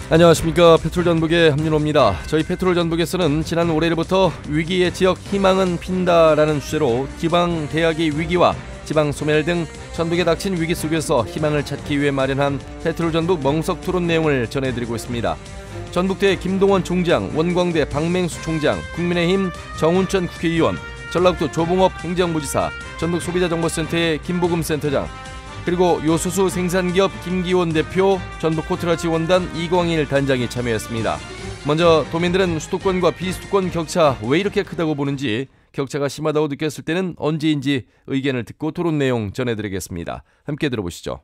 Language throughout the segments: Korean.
안녕하십니까. 페트롤전북의 함윤호입니다. 저희 페트롤전북에서는 지난 올해부터 위기의 지역 희망은 핀다라는 주제로 지방 대학의 위기와 지방 소멸 등 전북에 닥친 위기 속에서 희망을 찾기 위해 마련한 페트롤전북 멍석 토론 내용을 전해드리고 있습니다. 전북대 김동원 총장, 원광대 박맹수 총장, 국민의힘 정운천 국회의원, 전라북도 조봉업 행정부지사, 전북소비자정보센터의 김보금 센터장, 그리고 요소수 생산기업 김기원 대표, 전북 코트라 지원단 이광일 단장이 참여했습니다. 먼저 도민들은 수도권과 비수도권 격차 왜 이렇게 크다고 보는지, 격차가 심하다고 느꼈을 때는 언제인지 의견을 듣고 토론 내용 전해드리겠습니다. 함께 들어보시죠.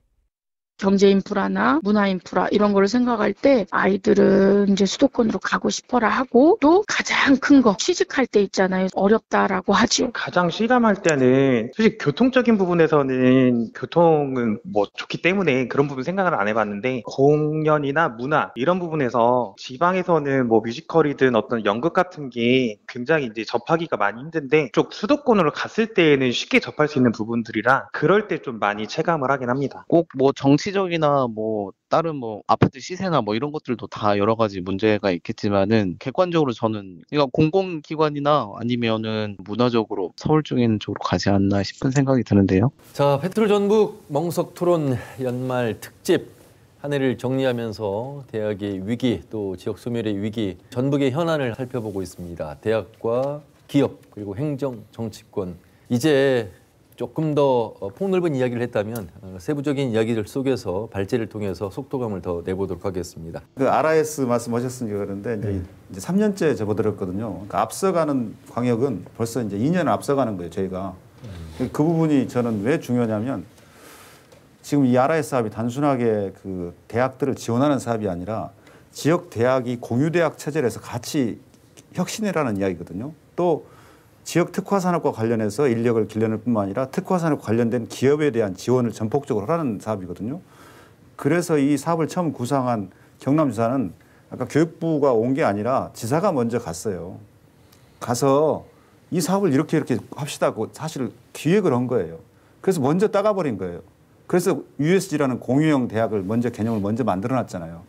경제 인프라나 문화 인프라 이런 거를 생각할 때 아이들은 이제 수도권으로 가고 싶어라 하고, 또 가장 큰 거 취직할 때 있잖아요. 어렵다라고 하죠. 가장 실감할 때는 솔직히 교통적인 부분에서는 교통은 뭐 좋기 때문에 그런 부분 생각을 안 해봤는데, 공연이나 문화 이런 부분에서 지방에서는 뭐 뮤지컬이든 어떤 연극 같은 게 굉장히 이제 접하기가 많이 힘든데, 쪽 수도권으로 갔을 때에는 쉽게 접할 수 있는 부분들이라 그럴 때 좀 많이 체감을 하긴 합니다. 꼭 뭐 정치적이나 뭐 다른 뭐 아파트 시세나 뭐 이런 것들도 다 여러 가지 문제가 있겠지만은, 객관적으로 저는 그러니까 공공기관이나 아니면은 문화적으로 서울 쪽에는 쪽으로 가지 않나 싶은 생각이 드는데요. 자, 페트롤전북 멍석 토론 연말 특집, 한 해를 정리하면서 대학의 위기, 또 지역 소멸의 위기, 전북의 현안을 살펴보고 있습니다. 대학과 기업, 그리고 행정, 정치권, 이제 조금 더 폭넓은 이야기를 했다면 세부적인 이야기들 속에서 발제를 통해서 속도감을 더 내보도록 하겠습니다. 그 RIS 말씀하셨으니까 그런데 이제 3년째 접어들었거든요. 그러니까 앞서가는 광역은 벌써 이제 2년을 앞서가는 거예요, 저희가. 그 부분이 저는 왜 중요하냐면, 지금 이 RIS 사업이 단순하게 그 대학들을 지원하는 사업이 아니라 지역 대학이 공유대학 체제를 해서 같이 혁신이라는 이야기거든요. 또 지역 특화산업과 관련해서 인력을 길러낼 뿐만 아니라 특화산업 관련된 기업에 대한 지원을 전폭적으로 하라는 사업이거든요. 그래서 이 사업을 처음 구상한 경남지사는 아까 교육부가 온 게 아니라 지사가 먼저 갔어요. 가서 이 사업을 이렇게 합시다고 사실 기획을 한 거예요. 그래서 먼저 따가버린 거예요. 그래서 USG라는 공유형 대학을 개념을 먼저 만들어놨잖아요.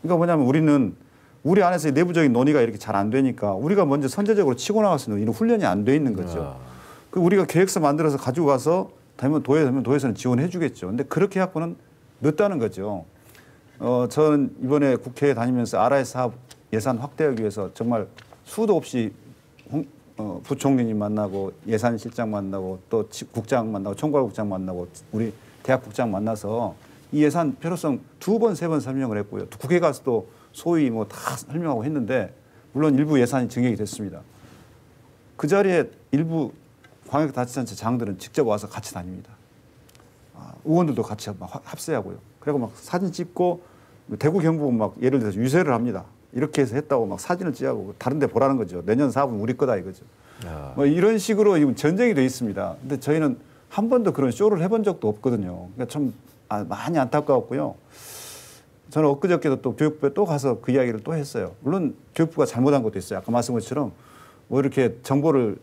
그러니까 뭐냐면 우리 안에서 내부적인 논의가 이렇게 잘 안 되니까 우리가 먼저 선제적으로 치고 나갔으면 이런 훈련이 안 돼 있는 거죠. 그 우리가 계획서 만들어서 가지고 가서 되면 도에서는 지원해 주겠죠. 근데 그렇게 해갖고는 늦다는 거죠. 저는 이번에 국회에 다니면서 RIS 사업 예산 확대하기 위해서 정말 수도 없이 부총리님 만나고 예산실장 만나고 또 국장 만나고 총괄국장 만나고 우리 대학국장 만나서 이 예산 필요성 2번, 3번 설명을 했고요. 국회 가서 또 소위 뭐 다 설명하고 했는데, 물론 일부 예산이 증액이 됐습니다. 그 자리에 일부 광역자치단체 장들은 직접 와서 같이 다닙니다. 의원들도 같이 막 합세하고요. 그리고 막 사진 찍고, 대구 경북은 막 예를 들어서 유세를 합니다. 이렇게 해서 했다고 막 사진을 찍고 다른 데 보라는 거죠. 내년 사업은 우리 거다 이거죠. 뭐 이런 식으로 지금 전쟁이 돼 있습니다. 근데 저희는 한 번도 그런 쇼를 해본 적도 없거든요. 그러니까 참 많이 안타까웠고요. 저는 엊그저께도 또 교육부에 또 가서 그 이야기를 또 했어요. 물론 교육부가 잘못한 것도 있어요. 아까 말씀한 것처럼 뭐 이렇게 정보를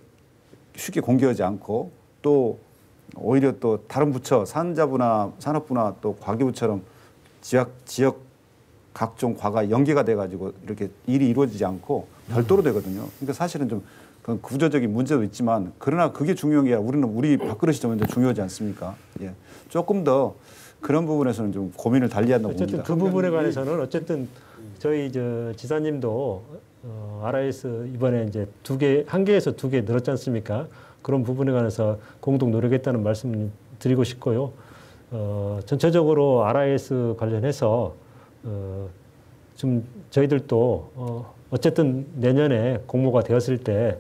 쉽게 공개하지 않고, 또 오히려 또 다른 부처, 산자부나 산업부나 또 과기부처럼 지역 각종 과가 연계가 돼가지고 이렇게 일이 이루어지지 않고 별도로 되거든요. 그러니까 사실은 좀 그런 구조적인 문제도 있지만, 그러나 그게 중요한 게 아니라 우리 밥그릇이 좀 먼저 중요하지 않습니까? 예. 조금 더 그런 부분에서는 좀 고민을 달리한다고 봅니다. 어쨌든 그 부분에 관해서는 어쨌든 저희 지사님도 RIS 이번에 이제 한 개에서 2개 늘었지 않습니까? 그런 부분에 관해서 공동 노력했다는 말씀 드리고 싶고요. 전체적으로 RIS 관련해서 좀 저희들도 어쨌든 내년에 공모가 되었을 때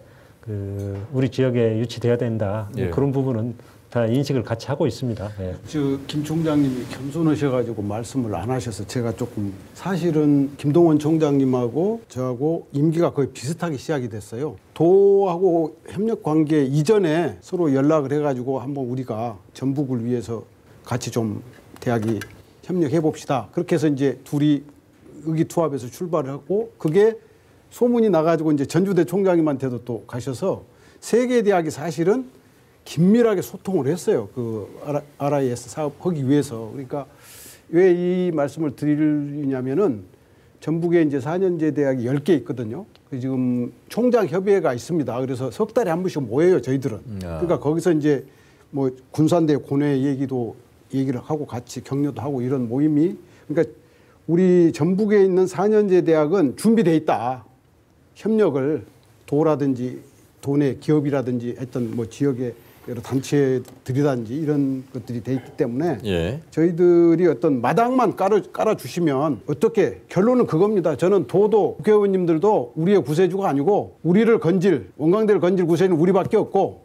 우리 지역에 유치돼야 된다. 예. 그런 부분은 다 인식을 같이 하고 있습니다. 예. 김 총장님이 겸손하셔가지고 말씀을 안 하셔서 제가 조금, 사실은 김동원 총장님하고 저하고 임기가 거의 비슷하게 시작이 됐어요. 도하고 협력 관계 이전에 서로 연락을 해가지고 한번 우리가 전북을 위해서 같이 좀 대학이 협력해 봅시다. 그렇게 해서 이제 둘이 의기투합해서 출발을 하고, 그게 소문이 나가지고 이제 전주대 총장님한테도 또 가셔서 세 개 대학이 사실은 긴밀하게 소통을 했어요. 그 RIS 사업 하기 위해서. 그러니까 왜 이 말씀을 드리냐면은 전북에 이제 4년제 대학이 10개 있거든요. 지금 총장 협의회가 있습니다. 그래서 석 달에 한 번씩 모여요, 저희들은. 그러니까 거기서 이제 뭐 군산대 고뇌 얘기를 하고 같이 격려도 하고 이런 모임이, 그러니까 우리 전북에 있는 4년제 대학은 준비돼 있다. 협력을 도라든지 도내 기업이라든지 했던 뭐 지역의 여러 단체들이라든지 이런 것들이 돼 있기 때문에 예. 저희들이 어떤 마당만 깔아주시면 어떻게, 결론은 그겁니다. 저는 도도 국회의원님들도 우리의 구세주가 아니고 우리를 건질, 원광대를 건질 구세주는 우리밖에 없고,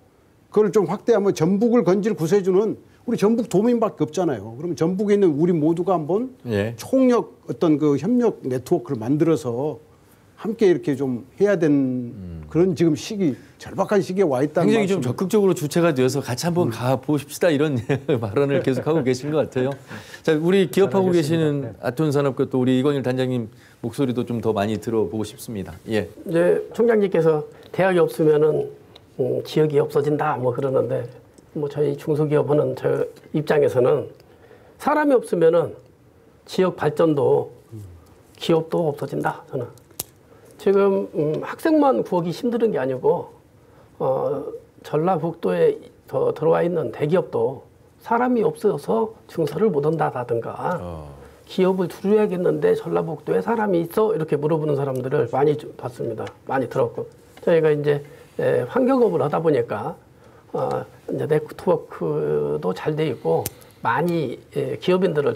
그걸 좀 확대하면 전북을 건질 구세주는 우리 전북 도민밖에 없잖아요. 그러면 전북에 있는 우리 모두가 한번 예. 총력 어떤 그 협력 네트워크를 만들어서 함께 이렇게 좀 해야 되는 그런 지금 시기, 절박한 시기에 와 있다는 굉장히 좀 말씀을. 적극적으로 주체가 되어서 같이 한번 가 보십시다 이런 발언을 계속하고 계신 것 같아요. 자, 우리 기업하고 계시는 아톤산업과 또 우리 이광일 단장님 목소리도 좀 더 많이 들어보고 싶습니다. 예. 이제 총장님께서 대학이 없으면은 지역이 없어진다 뭐 그러는데, 뭐 저희 중소기업 하는 저 입장에서는 사람이 없으면은 지역 발전도 기업도 없어진다. 저는 지금 학생만 구하기 힘든 게 아니고 전라북도에 더 들어와 있는 대기업도 사람이 없어서 증서를 못 온다든가 기업을 두려야겠는데 전라북도에 사람이 있어 이렇게 물어보는 사람들을 많이 봤습니다. 많이 들었고, 저희가 이제 환경업을 하다 보니까 이제 네트워크도 잘 돼 있고 많이 기업인들을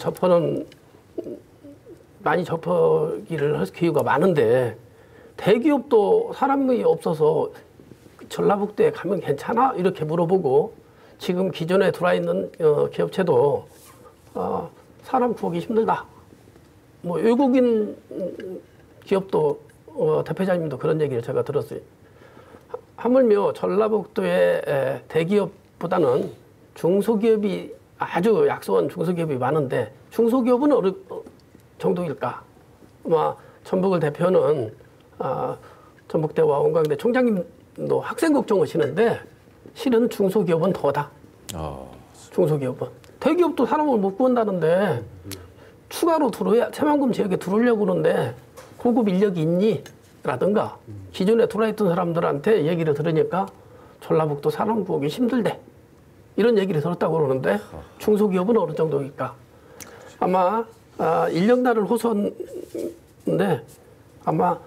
많이 접하기를 할 기회가 많은데, 대기업도 사람이 없어서 전라북도에 가면 괜찮아? 이렇게 물어보고, 지금 기존에 들어와 있는 기업체도 사람 구하기 힘들다. 뭐 외국인 기업도 대표자님도 그런 얘기를 제가 들었어요. 하물며 전라북도의 대기업보다는 중소기업이 아주 약소한 중소기업이 많은데, 중소기업은 어느 정도일까? 아마 전북을 대표하는 전북대와 원광대 총장님도 학생 걱정하시는데, 실은 중소기업은 더다. 중소기업은. 대기업도 사람을 못 구한다는데 추가로 새만금 지역에 들어오려고 그러는데 고급 인력이 있니? 라든가 기존에 들어와 있던 사람들한테 얘기를 들으니까 전라북도 사람 구하기 힘들대. 이런 얘기를 들었다고 그러는데 중소기업은 어느 정도일까? 아마 인력난을 호소하는데 아마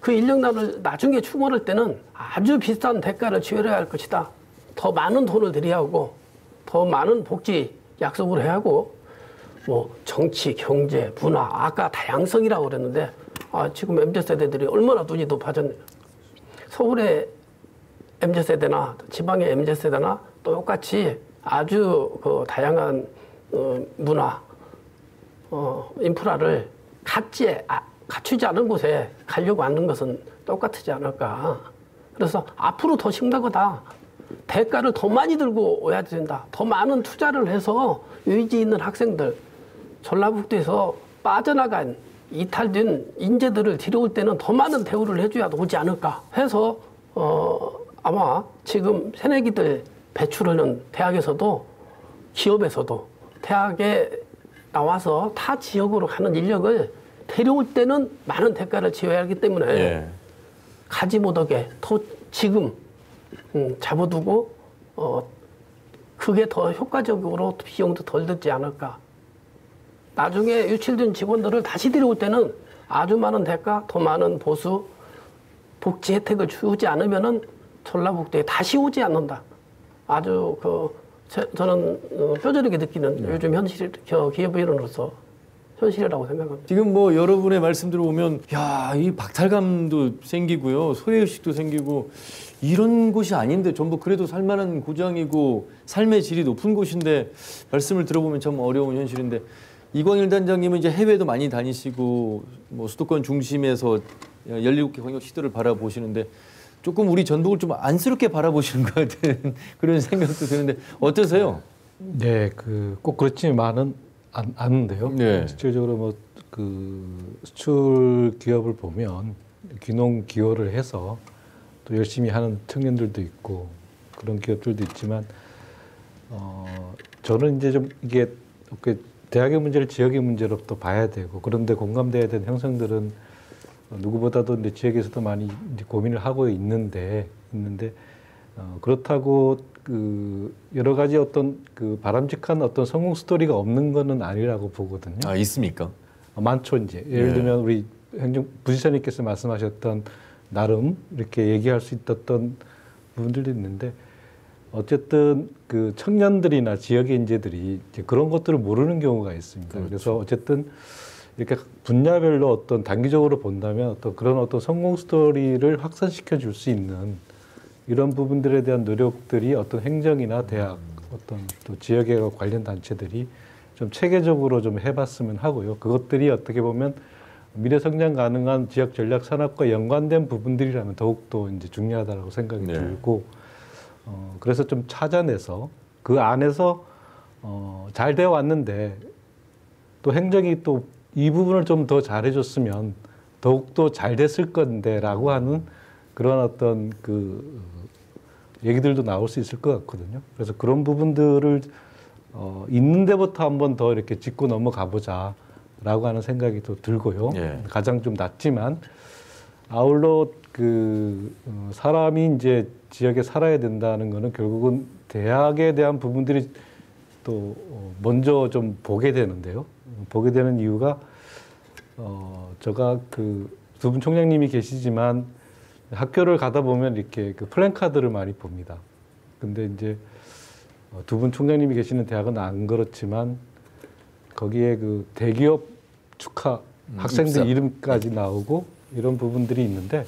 그 인력난을 나중에 추모할 때는 아주 비싼 대가를 치러야 할 것이다. 더 많은 돈을 들여야 하고 더 많은 복지 약속을 해야 하고, 뭐 정치, 경제, 문화, 아까 다양성이라고 그랬는데 지금 MZ세대들이 얼마나 눈이 높아졌네요. 서울의 MZ세대나 지방의 MZ세대나 똑같이 아주 그 다양한 문화, 인프라를 갖추지 않은 곳에 가려고 하는 것은 똑같지 않을까. 그래서 앞으로 더 심각하다. 대가를 더 많이 들고 오야 된다. 더 많은 투자를 해서 의지 있는 학생들, 전라북도에서 빠져나간 이탈된 인재들을 들여올 때는 더 많은 대우를 해줘야 오지 않을까 해서 아마 지금 새내기들 배출하는 대학에서도 기업에서도 대학에 나와서 타 지역으로 가는 인력을 데려올 때는 많은 대가를 지어야 하기 때문에 예. 가지 못하게 더 지금 잡아두고 그게 더 효과적으로 비용도 덜 들지 않을까. 나중에 유출된 직원들을 다시 데려올 때는 아주 많은 대가, 더 많은 보수, 복지 혜택을 주지 않으면은 전라북도에 다시 오지 않는다. 아주 저는 뼈저리게 느끼는 요즘 현실 기업인으로서 현실이라고 생각합니다. 지금 뭐 여러분의 말씀 들어보면 이 박탈감도 생기고요, 소외의식도 생기고, 이런 곳이 아닌데 전부 그래도 살만한 고장이고 삶의 질이 높은 곳인데 말씀을 들어보면 참 어려운 현실인데, 이광일 단장님은 이제 해외도 많이 다니시고 뭐 수도권 중심에서 17개 광역시도를 바라보시는데 조금 우리 전북을 좀 안쓰럽게 바라보시는 것 같은 그런 생각도 드는데 어떠세요? 네, 꼭 그렇지만은 않는데요. 네. 실질적으로 뭐 수출 기업을 보면 귀농 기호를 해서 또 열심히 하는 청년들도 있고 그런 기업들도 있지만 저는 이제 좀 이게 대학의 문제를 지역의 문제로 또 봐야 되고 그런데 공감돼야 되는 형성들은 누구보다도 이제 지역에서도 많이 이제 고민을 하고 있는데 그렇다고 그 여러 가지 어떤 그 바람직한 어떤 성공 스토리가 없는 거는 아니라고 보거든요. 아, 있습니까? 많죠 이제. 예를 들면 우리 부지사님께서 말씀하셨던 나름 이렇게 얘기할 수 있었던 부분들도 있는데 어쨌든 그 청년들이나 지역의 인재들이 이제 그런 것들을 모르는 경우가 있습니다. 그렇죠. 그래서 어쨌든 이렇게 분야별로 어떤 단기적으로 본다면 어떤 그런 어떤 성공 스토리를 확산시켜 줄 수 있는 이런 부분들에 대한 노력들이 어떤 행정이나 대학, 어떤 또 지역에 관련 단체들이 좀 체계적으로 좀 해봤으면 하고요. 그것들이 어떻게 보면 미래 성장 가능한 지역 전략 산업과 연관된 부분들이라면 더욱더 이제 중요하다고 생각이 들고, 그래서 좀 찾아내서 그 안에서 잘 되어 왔는데 또 행정이 또 이 부분을 좀 더 잘해줬으면 더욱더 잘 됐을 건데라고 하는 그런 어떤 그 얘기들도 나올 수 있을 것 같거든요. 그래서 그런 부분들을 있는 데부터 한번 더 이렇게 짚고 넘어가 보자라고 하는 생각이 또 들고요. 가장 좀 낮지만 아울러 그 사람이 이제 지역에 살아야 된다는 거는 결국은 대학에 대한 부분들이 또 먼저 좀 보게 되는데요. 보게 되는 이유가 제가 그 두 분 총장님이 계시지만 학교를 가다 보면 이렇게 그 플랜카드를 많이 봅니다. 근데 이제 두 분 총장님이 계시는 대학은 안 그렇지만 거기에 그 대기업 축하 학생들 입사. 이름까지 나오고 이런 부분들이 있는데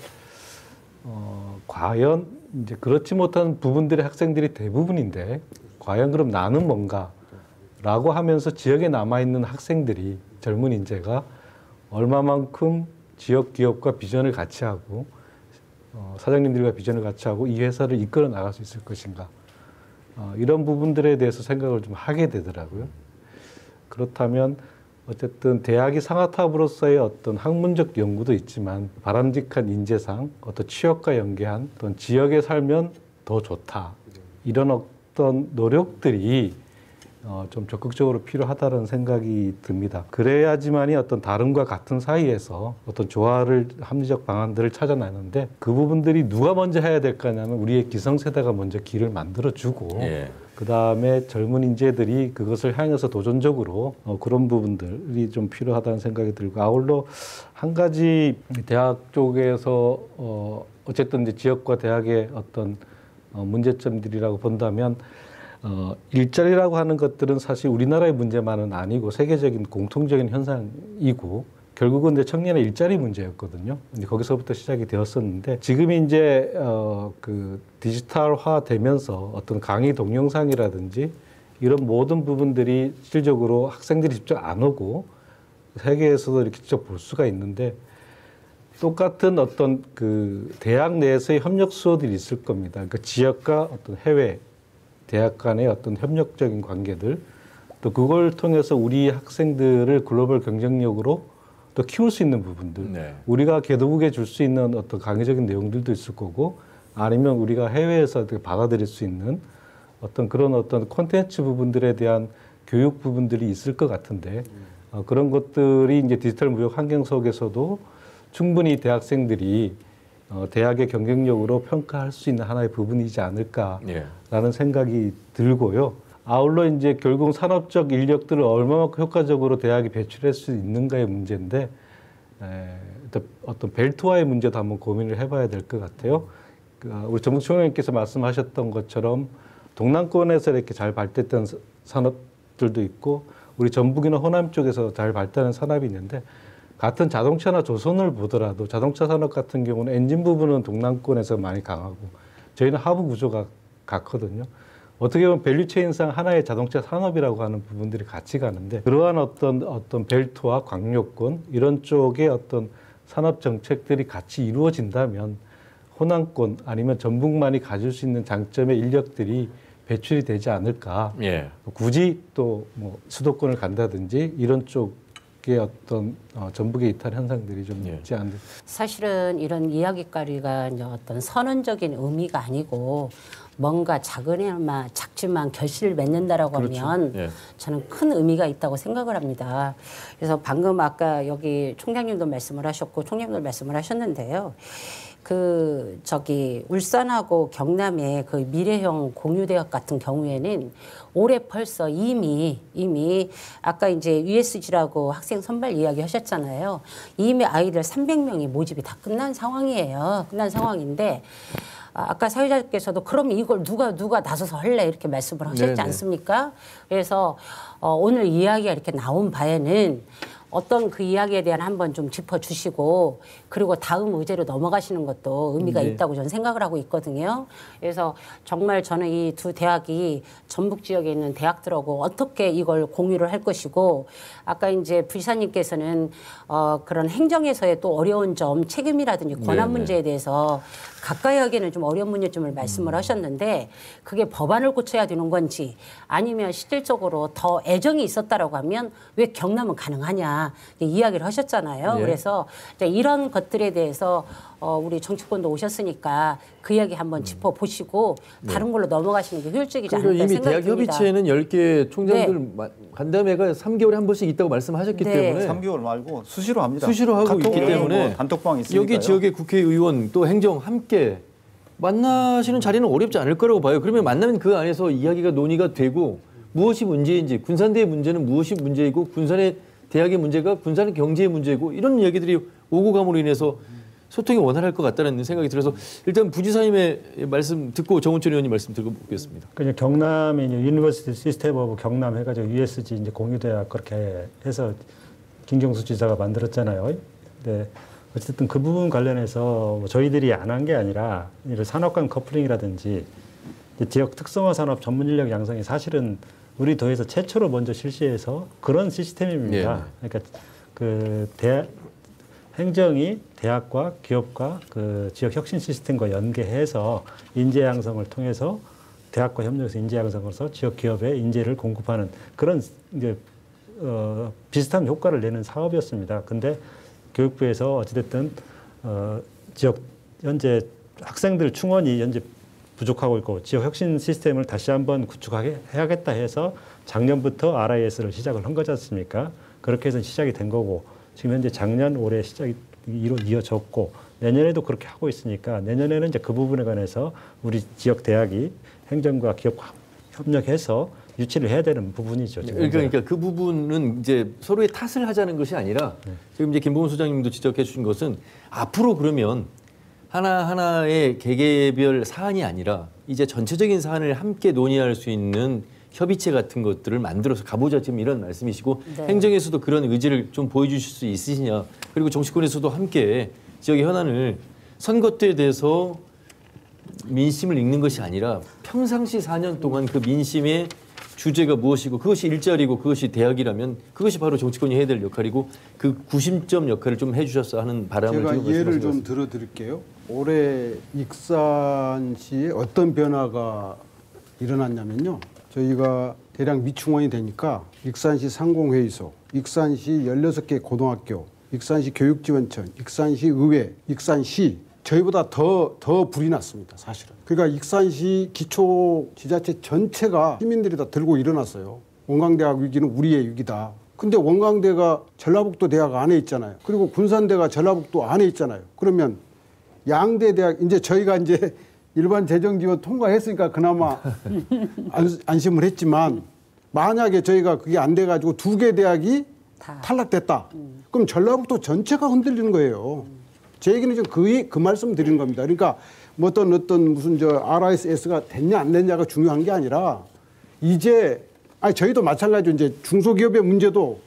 과연 이제 그렇지 못한 부분들의 학생들이 대부분인데 과연 그럼 나는 뭔가라고 하면서 지역에 남아 있는 학생들이 젊은 인재가 얼마만큼 지역 기업과 비전을 같이 하고 사장님들과 비전을 같이 하고 이 회사를 이끌어 나갈 수 있을 것인가, 이런 부분들에 대해서 생각을 좀 하게 되더라고요. 그렇다면 어쨌든 대학이 상하탑으로서의 어떤 학문적 연구도 있지만 바람직한 인재상 어떤 취업과 연계한 어떤 지역에 살면 더 좋다, 이런 어떤 노력들이 좀 적극적으로 필요하다는 생각이 듭니다. 그래야지만이 어떤 다름과 같은 사이에서 어떤 조화를, 합리적 방안들을 찾아내는데 그 부분들이 누가 먼저 해야 될까냐면 우리의 기성세대가 먼저 길을 만들어주고 그 다음에 젊은 인재들이 그것을 향해서 도전적으로 그런 부분들이 좀 필요하다는 생각이 들고, 아울러 한 가지 대학 쪽에서 어쨌든 이제 지역과 대학의 어떤 문제점들이라고 본다면 일자리라고 하는 것들은 사실 우리나라의 문제만은 아니고 세계적인 공통적인 현상이고 결국은 이제 청년의 일자리 문제였거든요. 근데 거기서부터 시작이 되었었는데 지금이 이제 그 디지털화 되면서 어떤 강의 동영상이라든지 이런 모든 부분들이 실질적으로 학생들이 직접 안 오고 세계에서도 이렇게 직접 볼 수가 있는데 똑같은 어떤 그 대학 내에서의 협력 수어들이 있을 겁니다. 그러니까 지역과 어떤 해외 대학 간의 어떤 협력적인 관계들, 또 그걸 통해서 우리 학생들을 글로벌 경쟁력으로 또 키울 수 있는 부분들, 우리가 개도국에 줄 수 있는 어떤 강의적인 내용들도 있을 거고, 아니면 우리가 해외에서 받아들일 수 있는 어떤 그런 어떤 콘텐츠 부분들에 대한 교육 부분들이 있을 것 같은데, 그런 것들이 이제 디지털 무역 환경 속에서도 충분히 대학생들이 대학의 경쟁력으로 평가할 수 있는 하나의 부분이지 않을까라는 생각이 들고요. 아울러 이제 결국 산업적 인력들을 얼마만큼 효과적으로 대학이 배출할 수 있는가의 문제인데, 어떤 벨트화의 문제도 한번 고민을 해봐야 될 것 같아요. 우리 전북 총장님께서 말씀하셨던 것처럼 동남권에서 이렇게 잘 발달했던 산업들도 있고 우리 전북이나 호남 쪽에서 잘 발달한 산업이 있는데, 같은 자동차나 조선을 보더라도 자동차 산업 같은 경우는 엔진 부분은 동남권에서 많이 강하고 저희는 하부 구조가 같거든요. 어떻게 보면 밸류체인상 하나의 자동차 산업이라고 하는 부분들이 같이 가는데, 그러한 어떤 벨트와 광역권 이런 쪽의 어떤 산업 정책들이 같이 이루어진다면 호남권 아니면 전북만이 가질 수 있는 장점의 인력들이 배출이 되지 않을까. 굳이 또 뭐 수도권을 간다든지 이런 쪽의 어떤 전북의 이탈 현상들이 좀 있지 않을까. 사실은 이런 이야기거리가 이제 어떤 선언적인 의미가 아니고 뭔가 작지만 결실을 맺는다라고 하면 저는 큰 의미가 있다고 생각을 합니다. 그래서 방금 아까 여기 총장님도 말씀을 하셨고 총장님도 말씀을 하셨는데요. 울산하고 경남의 그 미래형 공유대학 같은 경우에는 올해 벌써 이미 아까 이제 USG라고 학생 선발 이야기 하셨잖아요. 이미 아이들 300명이 모집이 다 끝난 상황이에요. 끝난 상황인데 아까 사회자께서도 그럼 이걸 누가 나서서 할래 이렇게 말씀을 하셨지 않습니까? 그래서 오늘 이야기가 이렇게 나온 바에는 어떤 그 이야기에 대한 한번 좀 짚어주시고 그리고 다음 의제로 넘어가시는 것도 의미가 있다고 저는 생각을 하고 있거든요. 그래서 정말 저는 이 두 대학이 전북 지역에 있는 대학들하고 어떻게 이걸 공유를 할 것이고 아까 이제 부지사님께서는 그런 행정에서의 또 어려운 점, 책임이라든지 권한 문제에 대해서 가까이 하기에는 좀 어려운 문제점을 말씀을 하셨는데 그게 법안을 고쳐야 되는 건지 아니면 실질적으로 더 애정이 있었다라고 하면 왜 경남은 가능하냐 이야기를 하셨잖아요. 그래서 이런 것들에 대해서 우리 정치권도 오셨으니까 그 이야기 한번 짚어보시고 다른 걸로 넘어가시는 게 효율적이지 않을까 이미 생각이 듭니다. 대학협의체는 10개 총장들 간담회가 3개월에 한 번씩 있다고 말씀하셨기 때문에 3개월 말고 수시로 합니다. 수시로 하고 있기 때문에 단톡방 있으니까요. 여기 지역의 국회의원 또 행정 함께 만나시는 자리는 어렵지 않을 거라고 봐요. 그러면 만나면 그 안에서 이야기가 논의가 되고 무엇이 문제인지 군산대의 문제는 무엇이 문제이고 군산의 대학의 문제가 군산의 경제의 문제고 이런 이야기들이 오고 감으로 인해서 소통이 원활할 것 같다는 생각이 들어서 일단 부지사님의 말씀 듣고 정운철 의원님 말씀 들어보겠습니다. 그냥 경남의 유니버시티 시스템 오브 경남 해가지고 USG 이제 공유대학 그렇게 해서 김경수 지사가 만들었잖아요. 네. 어쨌든 그 부분 관련해서 저희들이 안 한 게 아니라 산업 간 커플링이라든지 지역 특성화 산업 전문 인력 양성이 사실은 우리 도에서 최초로 먼저 실시해서 그런 시스템입니다. 그러니까 그 행정이 대학과 기업과 그 지역 혁신 시스템과 연계해서 인재 양성을 통해서 대학과 협력해서 인재 양성으로서 지역 기업의 인재를 공급하는 그런 이제 비슷한 효과를 내는 사업이었습니다. 근데 교육부에서 어찌됐든 지역 현재 학생들 충원이 현재 부족하고 있고 지역 혁신 시스템을 다시 한번 구축해야겠다 해서 작년부터 RIS를 시작을 한 거지 않습니까? 그렇게 해서 시작이 된 거고 지금 현재 작년 올해 시작이 이어졌고 내년에도 그렇게 하고 있으니까 내년에는 이제 그 부분에 관해서 우리 지역 대학이 행정과 기업과 협력해서 유치를 해야 되는 부분이죠. 지금. 그러니까 그 부분은 이제 서로의 탓을 하자는 것이 아니라 지금 이제 김봉훈 소장님도 지적해 주신 것은 앞으로 그러면 하나하나의 개개별 사안이 아니라 이제 전체적인 사안을 함께 논의할 수 있는 협의체 같은 것들을 만들어서 가보자 지금 이런 말씀이시고 행정에서도 그런 의지를 좀 보여주실 수 있으시냐 그리고 정치권에서도 함께 지역의 현안을 선거 때에 대해서 민심을 읽는 것이 아니라 평상시 4년 동안 그 민심의 주제가 무엇이고 그것이 일자리고 그것이 대학이라면 그것이 바로 정치권이 해야 될 역할이고 그 구심점 역할을 좀 해주셨어 하는 바람을 제가 지금 예를 좀 들어드릴게요. 올해 익산시에 어떤 변화가 일어났냐면요. 저희가 대략 미충원이 되니까 익산시 상공회의소, 익산시 16개 고등학교, 익산시 교육지원청, 익산시 의회, 익산시 저희보다 더 불이 났습니다. 사실은. 그러니까 익산시 기초지자체 전체가 시민들이 다 들고 일어났어요. 원광대학 위기는 우리의 위기다. 근데 원광대가 전라북도 대학 안에 있잖아요. 그리고 군산대가 전라북도 안에 있잖아요. 그러면 양대 대학 이제 저희가 이제 일반 재정 지원 통과했으니까 그나마 안심을 했지만 만약에 저희가 그게 안 돼가지고 2개 대학이 탈락됐다. 그럼 전라북도 전체가 흔들리는 거예요. 제 얘기는 지금 그 말씀 드리는 겁니다. 그러니까 뭐 어떤 무슨 RIS가 됐냐 안 됐냐가 중요한 게 아니라 이제 저희도 마찬가지로 이제 중소기업의 문제도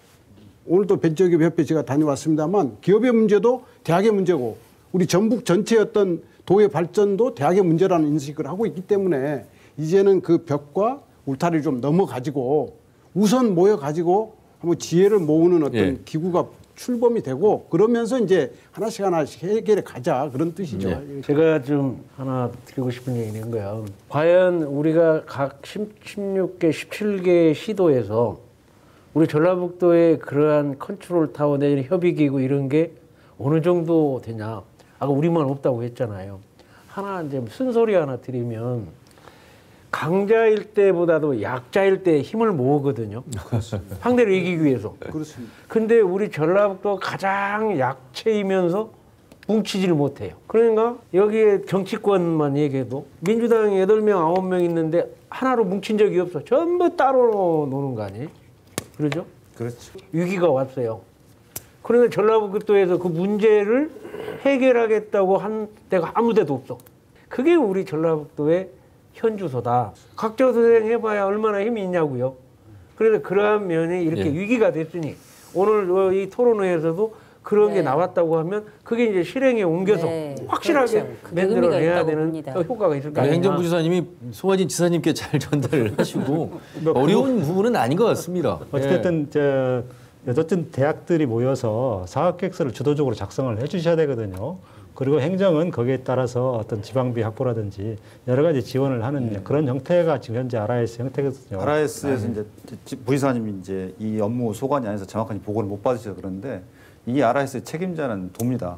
오늘도 벤처기업협회 제가 다녀왔습니다만 기업의 문제도 대학의 문제고 우리 전북 전체의 어떤 도의 발전도 대학의 문제라는 인식을 하고 있기 때문에 이제는 그 벽과 울타리를 좀 넘어가지고 우선 모여가지고 한번 지혜를 모으는 어떤 기구가 출범이 되고 그러면서 이제 하나씩 해결해 가자 그런 뜻이죠. 제가 좀 하나 드리고 싶은 얘기는 이런 거예요. 과연 우리가 각 16개, 17개 시도에서 우리 전라북도의 그러한 컨트롤 타워 내지는 협의기구 이런 게 어느 정도 되냐. 아까 우리만 없다고 했잖아요. 하나 이제 쓴소리 하나 드리면 강자일 때보다도 약자일 때 힘을 모으거든요. 상대를 이기기 위해서. 그렇습니다. 근데 우리 전라북도 가장 약체이면서 뭉치지를 못해요. 그러니까 여기에 정치권만 얘기해도 민주당이 8명, 9명 있는데 하나로 뭉친 적이 없어. 전부 따로 노는 거 아니에요? 그러죠? 그렇죠. 위기가 왔어요. 그런데 전라북도에서 그 문제를 해결하겠다고 한 데가 아무 데도 없어. 그게 우리 전라북도의 현주소다. 각자 도생해봐야 얼마나 힘이 있냐고요. 그래서 그러한 면이 이렇게 위기가 됐으니 오늘 이 토론회에서도 그런 게 나왔다고 하면 그게 이제 실행에 옮겨서 확실하게 그렇죠. 만들어내야 되는 봅니다. 효과가 있을 거 아니에요. 행정부 지사님이 송하진 지사님께 잘 전달을 하시고 어려운 부분은 아닌 것 같습니다. 어쨌든 어쨌든 대학들이 모여서 사업계획서를 주도적으로 작성을 해주셔야 되거든요. 그리고 행정은 거기에 따라서 어떤 지방비 확보라든지 여러 가지 지원을 하는 그런 형태가 지금 현재 RIS 형태거든요. RIS에서 이제 부이사님이 이제 이 업무 소관이 아니어서 정확한 보고를 못 받으셔서 그런데 이 RIS 책임자는 도입니다.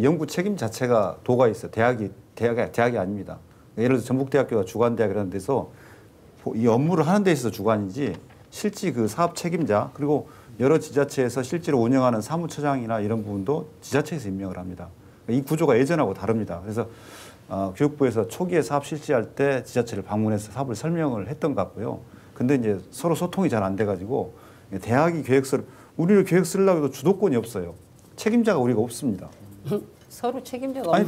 연구 책임 자체가 도가 있어요. 대학이 아닙니다. 예를 들어 전북대학교가 주관대학이라는 데서 이 업무를 하는 데 있어서 주관이지 실제 그 사업 책임자 그리고 여러 지자체에서 실제로 운영하는 사무처장이나 이런 부분도 지자체에서 임명을 합니다. 이 구조가 예전하고 다릅니다. 그래서 교육부에서 초기에 사업 실시할 때 지자체를 방문해서 사업을 설명을 했던 것 같고요. 근데 이제 서로 소통이 잘 안 돼가지고 대학이 계획서를 우리를 계획 쓰려고 해도 주도권이 없어요. 책임자가 우리가 없습니다. 서로 책임자가 아니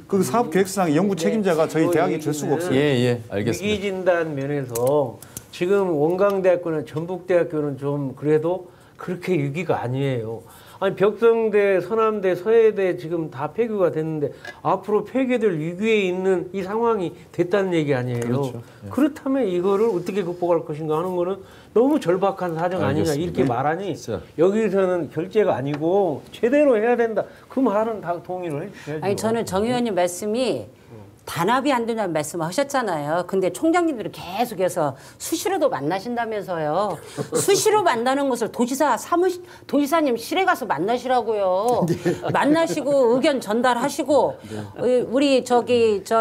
그 사업 계획서상 연구 책임자가 저희 대학이 줄 수가 없어요. 예, 알겠습니다. 위기 진단 면에서 지금 원광대학교는 전북대학교는 좀 그래도 그렇게 위기가 아니에요. 아니 벽성대, 서남대, 서해대 지금 다 폐교가 됐는데 앞으로 폐교될 위기에 있는 이 상황이 됐다는 얘기 아니에요. 그렇죠. 그렇다면 이거를 어떻게 극복할 것인가 하는 거는 너무 절박한 사정 아니냐 이렇게 말하니 여기서는 결제가 아니고 제대로 해야 된다. 그 말은 다 동의를 해주셔야죠. 아니 저는 정 의원님 말씀이 단합이 안 된다는 말씀을 하셨잖아요. 근데 총장님들이 계속해서 수시로도 만나신다면서요. 수시로 만나는 것을 도지사님 실에 가서 만나시라고요. 만나시고 의견 전달하시고 우리 저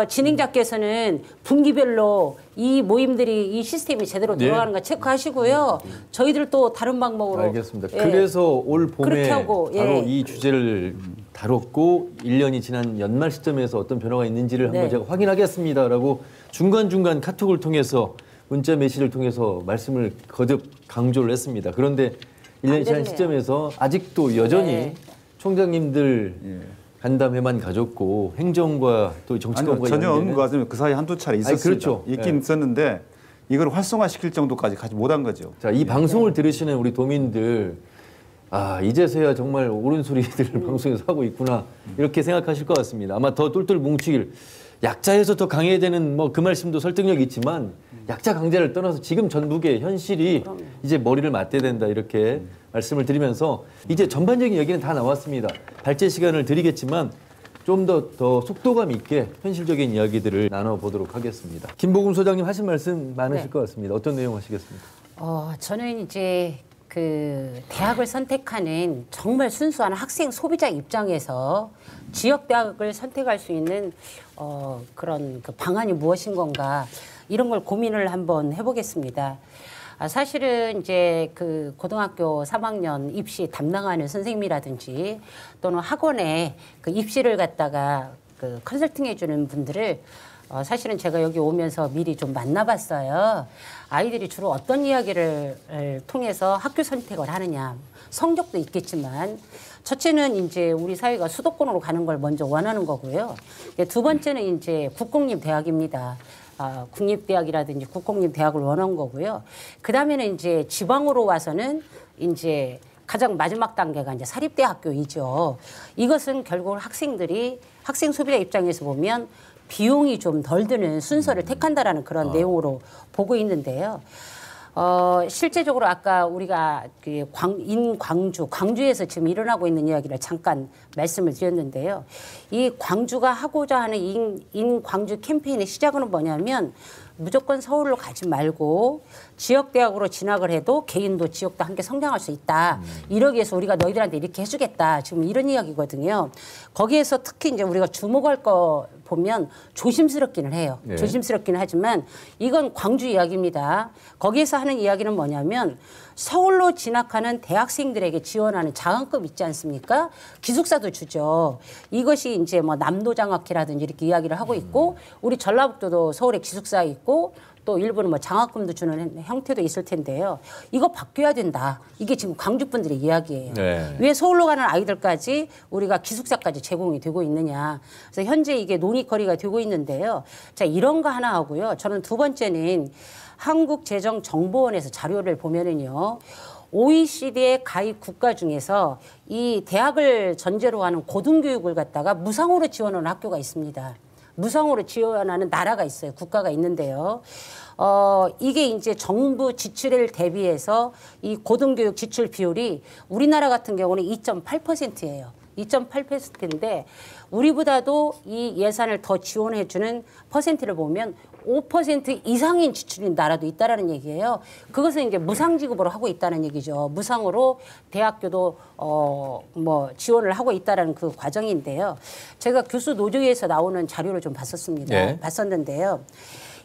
진행자께서는 분기별로 이 모임들이 이 시스템이 제대로 돌아가는가 체크하시고요. 저희들 또 다른 방법으로 알겠습니다. 그래서 올 봄에 하고, 바로 이 주제를 다뤘고 1년이 지난 연말 시점에서 어떤 변화가 있는지를 한번 제가 확인하겠습니다라고 중간중간 카톡을 통해서 문자 메시지를 통해서 말씀을 거듭 강조를 했습니다. 그런데 1년이 지난 시점에서 아직도 여전히 총장님들 간담회만 가졌고 행정과 또 정치권과 전혀 업무가 그 사이 한두 차례 있었습니다. 그렇죠. 있긴 있었는데 이걸 활성화시킬 정도까지 가지 못한 거죠. 자, 이 방송을 들으시는 우리 도민들 이제서야 정말 옳은 소리들을 방송에서 하고 있구나 이렇게 생각하실 것 같습니다. 아마 더 똘똘 뭉치길 약자에서 더 강해야 되는 그 말씀도 설득력이 있지만 약자 강자를 떠나서 지금 전북의 현실이 이제 머리를 맞대야 된다 이렇게 말씀을 드리면서 이제 전반적인 얘기는 다 나왔습니다. 발제 시간을 드리겠지만 좀 더 속도감 있게 현실적인 이야기들을 나눠보도록 하겠습니다. 김보금 소장님 하신 말씀 많으실 것 같습니다. 어떤 내용 하시겠습니까? 저는 이제 그 대학을 선택하는 정말 순수한 학생 소비자 입장에서 지역 대학을 선택할 수 있는 그런 그 방안이 무엇인 건가 이런 걸 고민을 한번 해보겠습니다. 사실은 이제 그 고등학교 3학년 입시 담당하는 선생님이라든지 또는 학원에 그 입시를 갖다가 그 컨설팅 해주는 분들을 사실은 제가 여기 오면서 미리 좀 만나봤어요. 아이들이 주로 어떤 이야기를 통해서 학교 선택을 하느냐. 성적도 있겠지만 첫째는 이제 우리 사회가 수도권으로 가는 걸 먼저 원하는 거고요. 두 번째는 이제 국공립대학입니다. 국립대학이라든지 국공립대학을 원하는 거고요. 그 다음에는 이제 지방으로 와서는 이제 가장 마지막 단계가 이제 사립대학교이죠. 이것은 결국 학생들이 학생 소비자 입장에서 보면 비용이 좀 덜 드는 순서를 택한다라는 그런 내용으로 보고 있는데요. 실제적으로 아까 우리가 그 광주에서 지금 일어나고 있는 이야기를 잠깐 말씀을 드렸는데요. 이 광주가 하고자 하는 인광주 캠페인의 시작은 뭐냐면 무조건 서울로 가지 말고 지역대학으로 진학을 해도 개인도 지역도 함께 성장할 수 있다. 이러기 위해서 우리가 너희들한테 이렇게 해주겠다. 지금 이런 이야기거든요. 거기에서 특히 이제 우리가 주목할 거 보면 조심스럽기는 해요. 네. 조심스럽기는 하지만 이건 광주 이야기입니다. 거기에서 하는 이야기는 뭐냐면 서울로 진학하는 대학생들에게 지원하는 장학금 있지 않습니까? 기숙사도 주죠. 이것이 이제 뭐 남도장학회라든지 이렇게 이야기를 하고 있고 우리 전라북도도 서울에 기숙사 있고 또 일부는 뭐 장학금도 주는 형태도 있을 텐데요. 이거 바뀌어야 된다. 이게 지금 광주 분들의 이야기예요. 네. 왜 서울로 가는 아이들까지 우리가 기숙사까지 제공이 되고 있느냐. 그래서 현재 이게 논의거리가 되고 있는데요. 자, 이런 거 하나 하고요. 저는 두 번째는 한국재정정보원에서 자료를 보면은요. OECD의 가입 국가 중에서 이 대학을 전제로 하는 고등교육을 갖다가 무상으로 지원하는 학교가 있습니다. 무상으로 지원하는 나라가 있어요. 국가가 있는데요. 이게 이제 정부 지출을 대비해서 이 고등교육 지출 비율이 우리나라 같은 경우는 2.8%예요. 2.8%인데 우리보다도 이 예산을 더 지원해주는 퍼센트를 보면 5% 이상인 지출인 나라도 있다라는 얘기예요. 그것은 이제 무상 지급으로 하고 있다는 얘기죠. 무상으로 대학교도 뭐 지원을 하고 있다라는 그 과정인데요. 제가 교수 노조에서 나오는 자료를 좀 봤었습니다. 네. 봤었는데요.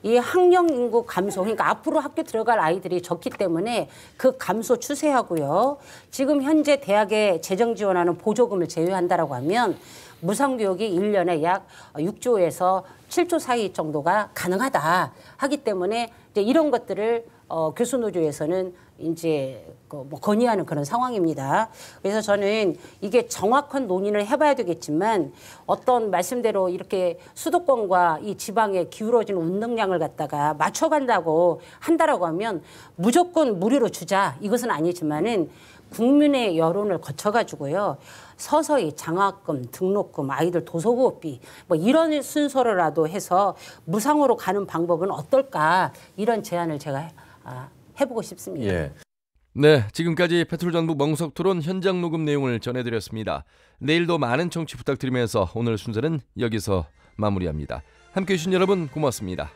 이 학령 인구 감소, 그러니까 앞으로 학교 들어갈 아이들이 적기 때문에 그 감소 추세하고요. 지금 현재 대학에 재정 지원하는 보조금을 제외한다라고 하면 무상교육이 1년에 약 6조에서 7조 사이 정도가 가능하다 하기 때문에 이제 이런 것들을 교수노조에서는 이제 뭐 건의하는 그런 상황입니다. 그래서 저는 이게 정확한 논의를 해봐야 되겠지만 어떤 말씀대로 이렇게 수도권과 이 지방에 기울어지는 운동량을 갖다가 맞춰간다고 한다라고 하면 무조건 무료로 주자 이것은 아니지만은 국민의 여론을 거쳐가지고요. 서서히 장학금, 등록금, 아이들 도서구호비 뭐 이런 순서로라도 해서 무상으로 가는 방법은 어떨까 이런 제안을 제가 해보고 싶습니다. 예. 네, 지금까지 페트롤전북 멍석 토론 현장 녹음 내용을 전해드렸습니다. 내일도 많은 청취 부탁드리면서 오늘 순서는 여기서 마무리합니다. 함께해 주신 여러분 고맙습니다.